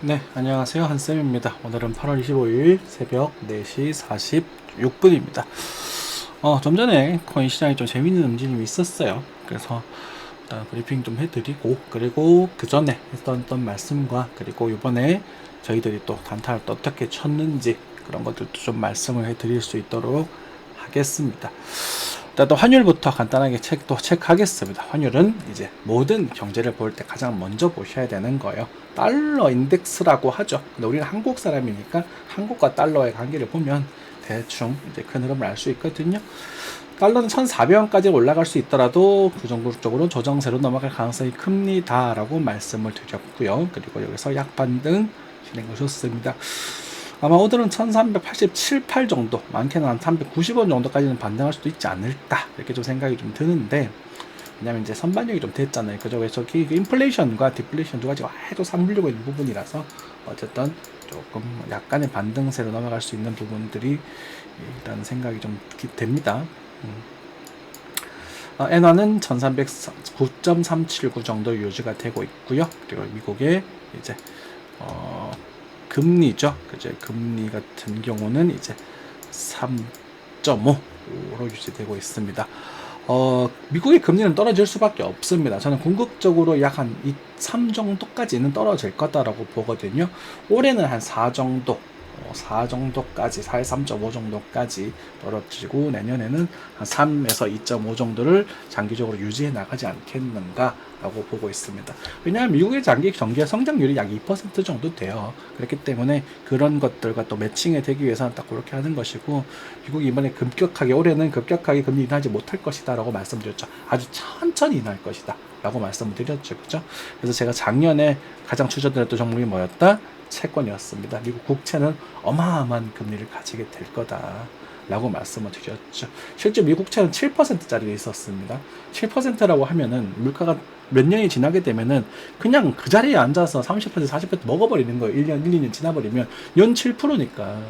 네, 안녕하세요. 한쌤입니다. 오늘은 8월 25일 새벽 4시 46분입니다. 좀 전에 코인 시장에 좀 재밌는 움직임이 있었어요. 그래서 일단 브리핑 좀 해드리고, 그리고 그 전에 했던 말씀과, 그리고 이번에 저희들이 또 단타를 또 어떻게 쳤는지 그런 것들도 좀 말씀을 해드릴 수 있도록 하겠습니다. 일단 또 환율부터 간단하게 체크하겠습니다. 환율은 이제 모든 경제를 볼 때 가장 먼저 보셔야 되는 거예요. 달러 인덱스라고 하죠. 근데 우리는 한국 사람이니까 한국과 달러의 관계를 보면 대충 이제 큰 흐름을 알 수 있거든요. 달러는 1,400원까지 올라갈 수 있더라도 그 정도 쪽으로 조정세로 넘어갈 가능성이 큽니다. 라고 말씀을 드렸고요. 그리고 여기서 약반등 진행해 주셨습니다. 아마 오늘은 1387, 8 정도, 많게는 한 390원 정도까지는 반등할 수도 있지 않을까, 이렇게 좀 생각이 좀 드는데, 왜냐면 이제 선반영이 좀 됐잖아요. 그죠? 그래서 그 인플레이션과 디플레이션 두 가지가 해도 삼물리고 있는 부분이라서, 어쨌든 조금 약간의 반등세로 넘어갈 수 있는 부분들이 일단 생각이 좀 됩니다. 엔화는 1309.379 정도 유지가 되고 있고요. 그리고 미국의 이제 금리죠. 그죠? 금리 같은 경우는 이제 3.5로 유지되고 있습니다. 미국의 금리는 떨어질 수밖에 없습니다. 저는 궁극적으로 약 한 3 정도까지는 떨어질 거다라고 보거든요. 올해는 한 4 정도, 4 정도까지, 4에서 3.5 정도까지 떨어지고 내년에는 한 3에서 2.5 정도를 장기적으로 유지해 나가지 않겠는가라고 보고 있습니다. 왜냐하면 미국의 장기 경제 성장률이 약 2% 정도 돼요. 그렇기 때문에 그런 것들과 또 매칭이 되기 위해서는 딱 그렇게 하는 것이고, 미국이 이번에 올해는 급격하게 금리 인하하지 못할 것이다라고 말씀드렸죠. 아주 천천히 인할 것이다 라고 말씀을 드렸죠. 그죠? 그래서 제가 작년에 가장 추천드렸던 종목이 뭐였다? 채권이었습니다. 미국 국채는 어마어마한 금리를 가지게 될 거다 라고 말씀을 드렸죠. 실제 미국채는 7%짜리 있었습니다. 7%라고 하면은 물가가 몇 년이 지나게 되면은 그냥 그 자리에 앉아서 30% 40% 먹어버리는 거예요. 1년 1, 2년 지나버리면 연 7%니까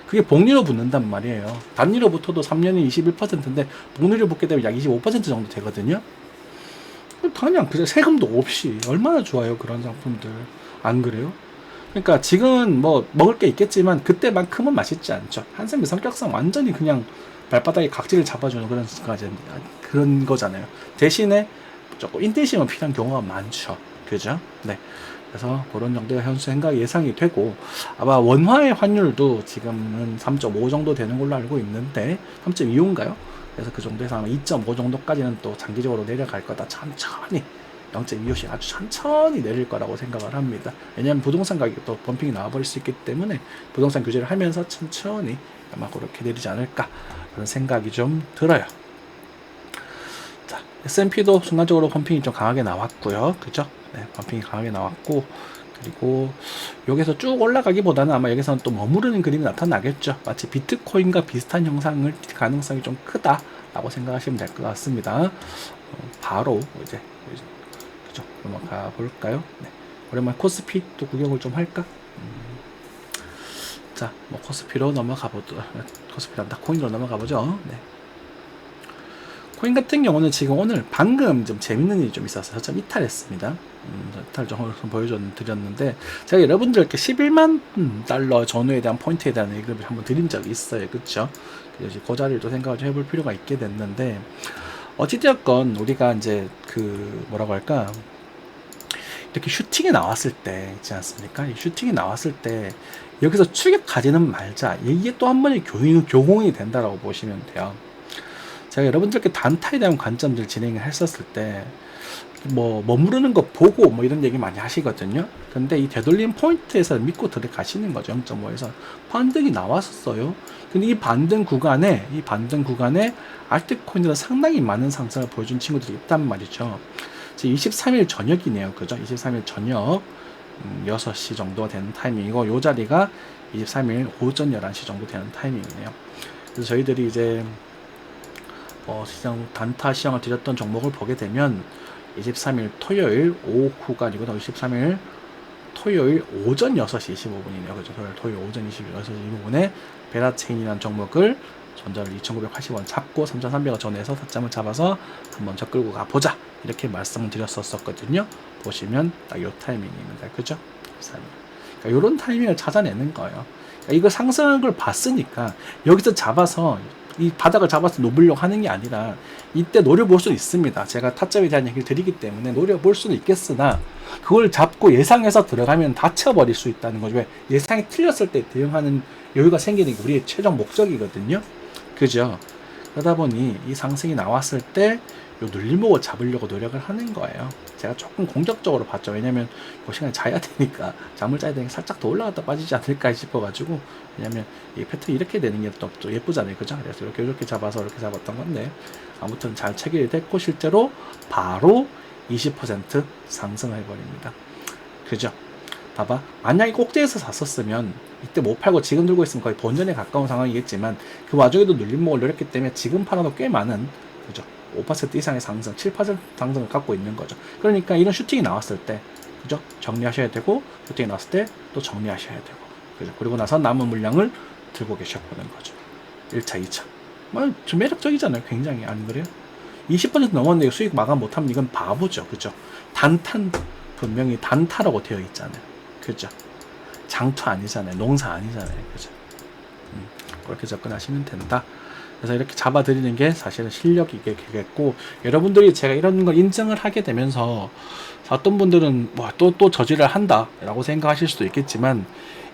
그게 복리로 붙는단 말이에요. 단리로 붙어도 3년이 21%인데 복리로 붙게 되면 약 25% 정도 되거든요. 그냥 세금도 없이 얼마나 좋아요, 그런 상품들. 안 그래요? 그러니까 지금은 뭐 먹을 게 있겠지만 그때만큼은 맛있지 않죠. 한샘의 성격상 완전히 그냥 발바닥에 각질을 잡아주는 그런 거잖아요. 대신에 조금 인내심은 필요한 경우가 많죠. 그죠? 네. 그래서 그런 정도의 현수 생각 예상이 되고, 아마 원화의 환율도 지금은 3.5 정도 되는 걸로 알고 있는데 3.25인가요? 그래서 그 정도에서 아마 2.5 정도까지는 또 장기적으로 내려갈 거다. 천천히 0.25씩 아주 천천히 내릴 거라고 생각을 합니다. 왜냐하면 부동산 가격이 또 범핑이 나와버릴 수 있기 때문에 부동산 규제를 하면서 천천히 아마 그렇게 내리지 않을까 그런 생각이 좀 들어요. 자, S&P도 순간적으로 범핑이 좀 강하게 나왔고요. 그죠? 네, 범핑이 강하게 나왔고, 그리고 여기서 쭉 올라가기보다는 아마 여기서는 또 머무르는 그림이 나타나겠죠. 마치 비트코인과 비슷한 형상을 가능성이 좀 크다라고 생각하시면 될 것 같습니다. 바로 이제 그죠? 넘어가 볼까요? 네. 오랜만에 코스피 또 구경을 좀 할까? 자, 뭐 코스피로 넘어가 보죠. 코스피란다. 코인으로 넘어가 보죠. 네. 코인 같은 경우는 지금 오늘 방금 좀 재밌는 일이 좀 있어서 좀 이탈했습니다. 이탈 좀 보여드렸는데, 제가 여러분들께 11만 달러 전후에 대한 포인트에 대한 얘기를 한번 드린 적이 있어요. 그쵸? 그래서 그 자리를 또 생각을 좀 해볼 필요가 있게 됐는데, 어찌되었건 우리가 이제 그 뭐라고 할까, 이렇게 슈팅이 나왔을 때 있지 않습니까? 이 슈팅이 나왔을 때 여기서 추격하지는 말자, 이게 또 한 번의 교훈이 된다라고 보시면 돼요. 제가 여러분들께 단타에 대한 관점들 진행을 했었을 때 뭐 머무르는 거 보고 뭐 이런 얘기 많이 하시거든요. 근데 이 되돌림 포인트에서 믿고 들어가시는 거죠. 0.5에서 반등이 나왔었어요. 근데 이 반등 구간에 알트코인으로 상당히 많은 상승을 보여준 친구들이 있단 말이죠. 23일 저녁이네요. 그죠? 23일 저녁 6시 정도 되는 타이밍이고, 요 자리가 23일 오전 11시 정도 되는 타이밍이네요. 그래서 저희들이 이제 시장 단타 시장을 드렸던 종목을 보게 되면 23일 토요일 오후가 아니고 23일 토요일 오전 6시 25분이네요. 그죠? 토요일 오전 6시 25분에 베라체인이라는 종목을 전자를 2,980원 잡고 3,300원 전에서 타점을 잡아서 한번 저 끌고 가보자, 이렇게 말씀을 드렸었거든요. 보시면 딱 이 타이밍입니다. 그죠? 그러니까 이런 타이밍을 찾아내는 거예요. 그러니까 이거 상승한 걸 봤으니까 여기서 잡아서 이 바닥을 잡아서 놓으려고 하는 게 아니라 이때 노려볼 수는 있습니다. 제가 타점에 대한 얘기를 드리기 때문에 노려볼 수는 있겠으나 그걸 잡고 예상해서 들어가면 다쳐버릴 수 있다는 거죠. 왜? 예상이 틀렸을 때 대응하는 여유가 생기는 게 우리의 최종 목적이거든요. 그죠? 그러다 보니 이 상승이 나왔을 때 요 눌림목을 잡으려고 노력을 하는 거예요. 제가 조금 공격적으로 봤죠. 왜냐면 그 시간에 자야 되니까, 잠을 자야 되니까 살짝 더 올라갔다 빠지지 않을까 싶어가지고. 왜냐면 이 패턴이 이렇게 되는 게 또 예쁘잖아요. 그죠? 그래서 이렇게 잡아서 이렇게 잡았던 건데, 아무튼 잘 체결이 됐고 실제로 바로 20% 상승해버립니다. 그죠? 봐봐. 만약에 꼭지에서 샀었으면 이때 못 팔고 지금 들고 있으면 거의 본전에 가까운 상황이겠지만, 그 와중에도 눌림목을 노렸기 때문에 지금 팔아도 꽤 많은, 그죠? 5% 이상의 상승, 7% 상승을 갖고 있는 거죠. 그러니까 이런 슈팅이 나왔을 때, 그죠? 정리하셔야 되고, 슈팅이 나왔을 때 또 정리하셔야 되고, 그죠? 그리고 나서 남은 물량을 들고 계셔보는 거죠. 1차, 2차. 좀 매력적이잖아요. 굉장히. 안 그래요? 20% 넘었는데 수익 마감 못하면 이건 바보죠. 그죠? 단탄, 분명히 단타라고 되어 있잖아요. 그죠? 장투 아니잖아요. 농사 아니잖아요. 그죠? 그렇게 접근하시면 된다. 그래서 이렇게 잡아드리는 게 사실은 실력이게 되겠고, 여러분들이 제가 이런 걸 인정을 하게 되면서 어떤 분들은 또 저지를 한다 라고 생각하실 수도 있겠지만,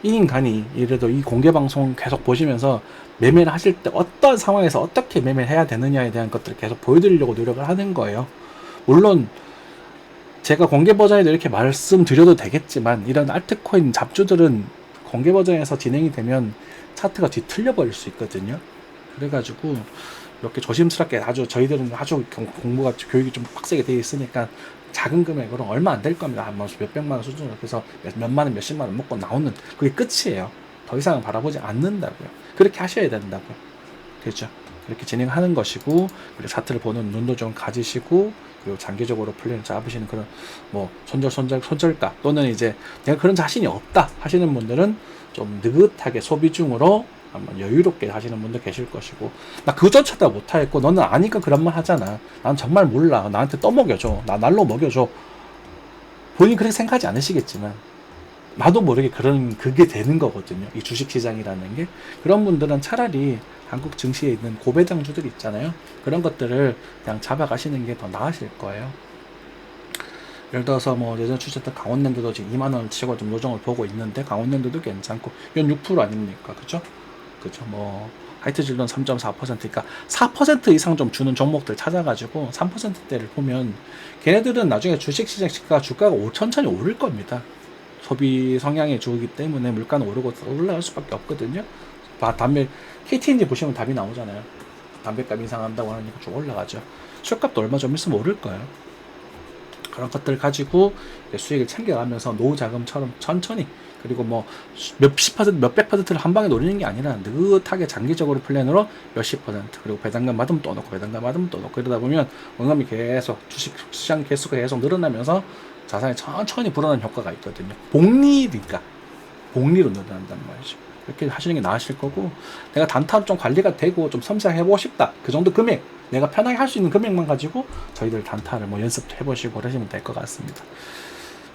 이 인간이 이래도 이 공개 방송 계속 보시면서 매매를 하실 때 어떤 상황에서 어떻게 매매를 해야 되느냐에 대한 것들을 계속 보여드리려고 노력을 하는 거예요. 물론 제가 공개 버전에도 이렇게 말씀드려도 되겠지만, 이런 알트코인 잡주들은 공개 버전에서 진행이 되면 차트가 뒤틀려 버릴 수 있거든요. 그래가지고 이렇게 조심스럽게, 아주 저희들은 아주 공부가 교육이 좀 빡세게 되어 있으니까 작은 금액으로 얼마 안 될 겁니다. 한 몇백만 원 수준으로. 그래서 몇만 원, 몇십만 원 먹고 나오는, 그게 끝이에요. 더 이상은 바라보지 않는다고요. 그렇게 하셔야 된다고요. 그렇죠? 그렇게 진행하는 것이고, 그리고 차트를 보는 눈도 좀 가지시고, 그리고 장기적으로 플랜을 잡으시는 그런 손절가, 또는 이제 내가 그런 자신이 없다 하시는 분들은 좀 느긋하게 소비 중으로 한번 여유롭게 하시는 분도 계실 것이고, 나 그조차도 못하겠고 너는 아니까 그런 말 하잖아, 난 정말 몰라, 나한테 떠먹여줘, 나 날로 먹여줘. 본인이 그렇게 생각하지 않으시겠지만 나도 모르게 그게 되는 거거든요, 이 주식시장이라는 게. 그런 분들은 차라리 한국 증시에 있는 고배당주들 있잖아요, 그런 것들을 그냥 잡아가시는 게 더 나으실 거예요. 예를 들어서 예전에 출시했던 강원랜드도 지금 2만원을 치고 좀 요정을 보고 있는데, 강원랜드도 괜찮고, 이건 6% 아닙니까? 그죠? 하이트질론 3.4%니까 4% 이상 좀 주는 종목들 찾아가지고 3%대를 보면, 걔네들은 나중에 주식시장 주가가 천천히 오를 겁니다. 소비 성향의 주기 때문에 물가는 오르고 올라갈 수밖에 없거든요. KTNG 보시면 답이 나오잖아요. 담배값 인상한다고 하니까 좀 올라가죠. 술값도 얼마 좀 있으면 오를 거예요. 그런 것들 가지고 수익을 챙겨가면서 노후 자금처럼 천천히, 그리고 몇백 퍼센트를 한 방에 노리는 게 아니라 느긋하게 장기적으로 플랜으로 몇십 퍼센트, 그리고 배당금 받으면 또 넣고, 배당금 받으면 또 넣고, 이러다 보면 원금이 계속, 주식시장 개수가 계속 늘어나면서 자산이 천천히 불어나는 효과가 있거든요. 복리니까 복리로 늘어난단 말이죠. 이렇게 하시는 게 나으실 거고, 내가 단타로 좀 관리가 되고 좀 섬세하게 해보고 싶다, 그 정도 금액, 내가 편하게 할 수 있는 금액만 가지고 저희들 단타를 연습해보시고 그러시면 될 것 같습니다.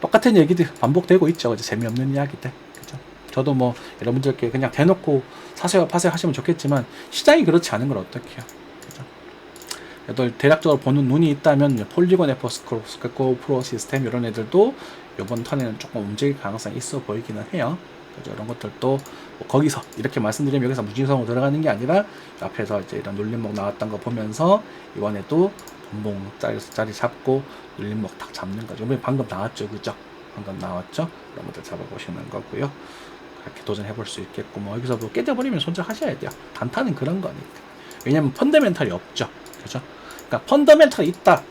똑같은 얘기들 반복되고 있죠. 재미없는 이야기들. 그죠? 저도 여러분들께 그냥 대놓고 사세요 파세요 하시면 좋겠지만, 시장이 그렇지 않은 걸 어떻게 해요. 그죠? 그래도 대략적으로 보는 눈이 있다면 폴리곤 에포스코 프로 시스템 이런 애들도 이번 턴에는 조금 움직일 가능성이 있어 보이기는 해요. 그죠? 이런 것들도 거기서 이렇게 말씀드리면 여기서 무진성으로 들어가는 게 아니라 앞에서 이제 이런 눌림목 나왔던 거 보면서 이번에도 분봉 자리 잡고 눌림목 딱 잡는 거죠. 방금 나왔죠, 그죠? 방금 나왔죠? 이런 것들 잡아보시는 거고요. 그렇게 도전해볼 수 있겠고, 여기서 깨져버리면 손절하셔야 돼요. 단타는 그런 거니까. 왜냐면 펀더멘탈이 없죠, 그죠? 그러니까 펀더멘탈이 있다,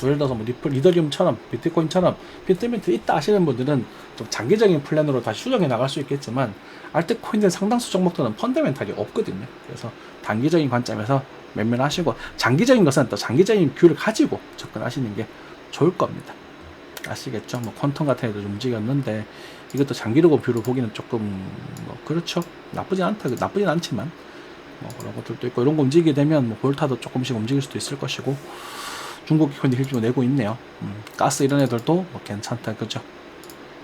예를 들어서 이더리움처럼 비트코인처럼 펀더멘탈이 있다 하시는 분들은 좀 장기적인 플랜으로 다시 수정해 나갈 수 있겠지만, 알트코인들 상당수 종목들은 펀더멘탈이 없거든요. 그래서 단기적인 관점에서 매매를 하시고, 장기적인 것은 또 장기적인 뷰를 가지고 접근하시는 게 좋을 겁니다. 아시겠죠? 퀀텀 같은 애도 좀 움직였는데, 이것도 장기로 뷰를 보기는 조금 그렇죠. 나쁘진 않지만 그런 것들도 있고, 이런 거 움직이게 되면 볼타도 조금씩 움직일 수도 있을 것이고, 중국 기관이 힐좀 내고 있네요. 가스 이런 애들도 괜찮다, 그죠?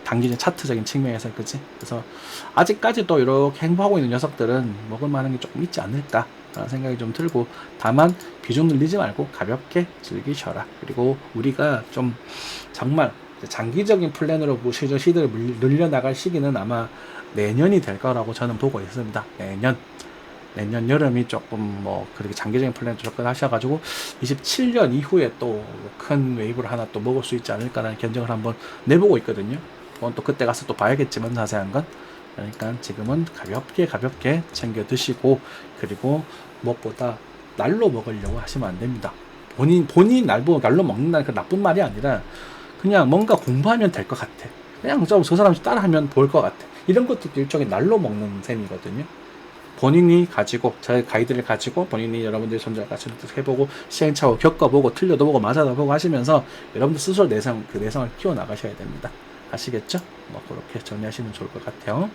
단기적 차트적인 측면에서, 그치? 그래서 아직까지도 이렇게 행보하고 있는 녀석들은 먹을 만한 게 조금 있지 않을까 라는 생각이 좀 들고, 다만 비중 늘리지 말고 가볍게 즐기셔라. 그리고 우리가 좀 정말 장기적인 플랜으로 시드를 늘려나갈 시기는 아마 내년이 될 거라고 저는 보고 있습니다. 내년 여름이 조금 뭐 그렇게 장기적인 플랜 접근하셔가지고 27년 이후에 또 큰 웨이브를 하나 또 먹을 수 있지 않을까라는 견적을 한번 내보고 있거든요. 그건 또 그때 가서 또 봐야겠지만 자세한 건. 그러니까 지금은 가볍게 챙겨 드시고, 그리고 무엇보다 날로 먹으려고 하시면 안 됩니다. 본인 날로 먹는다는 그 나쁜 말이 아니라 그냥 뭔가 공부하면 될 것 같아. 그냥 좀 저 사람 따라하면 볼 것 같아. 이런 것도 일종의 날로 먹는 셈이거든요. 본인이 가지고, 저의 가이드를 가지고 본인이 여러분들이 손절 같이 해보고 시행착오 겪어보고 틀려도 보고 맞아도 보고 하시면서 여러분들 스스로 내성을 키워나가셔야 됩니다. 아시겠죠? 뭐 그렇게 정리하시면 좋을 것 같아요.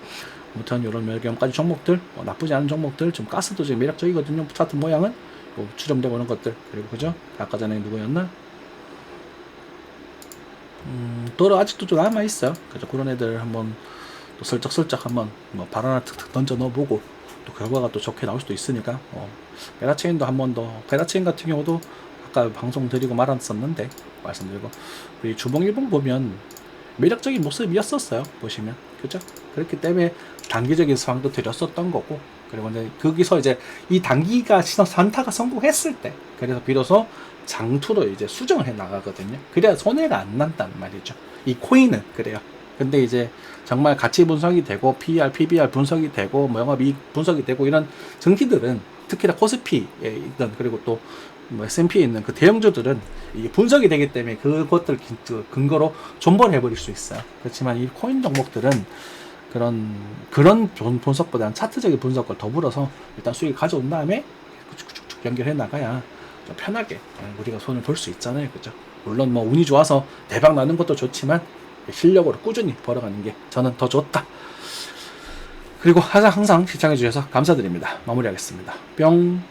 아무튼 이런 몇 개까지 종목들, 나쁘지 않은 종목들, 좀 가스도 지금 매력적이거든요. 차트 모양은 추렴되고 이런 것들. 그리고 그죠? 아까 전에 누구였나? 도로 아직도 좀 남아있어요. 그죠? 그런 애들 한번 또 슬쩍슬쩍 한번 뭐 발 하나 툭툭 던져 넣어보고 또 결과가 또 좋게 나올 수도 있으니까. 베라체인도 한 번 더, 베라체인 같은 경우도 아까 방송 드리고 말았었는데 말씀드리고, 우리 주봉 일봉 보면 매력적인 모습이었었어요. 보시면 그죠? 그렇기 때문에 단기적인 수황도 드렸었던 거고, 그리고 이제 거기서 이제 이 단기가 산타가 성공했을 때, 그래서 비로소 장투로 이제 수정을 해 나가거든요. 그래야 손해가 안 난다는 말이죠. 이 코인은 그래요. 근데 이제 정말 가치 분석이 되고 PER, PBR 분석이 되고 뭐 영업이익 분석이 되고 이런 증기들은, 특히나 코스피에 있던, 그리고 또 뭐 S&P에 있는 그 대형주들은 이게 분석이 되기 때문에 그것들 근거로 존버를 해버릴 수 있어요. 그렇지만 이 코인 종목들은 그런 분석보다는 차트적인 분석을 더불어서 일단 수익을 가져온 다음에 쭉쭉쭉 연결해 나가야 좀 편하게 우리가 손을 볼 수 있잖아요. 그죠? 물론 뭐 운이 좋아서 대박 나는 것도 좋지만 실력으로 꾸준히 벌어가는 게 저는 더 좋다. 그리고 항상 시청해 주셔서 감사드립니다. 마무리하겠습니다. 뿅.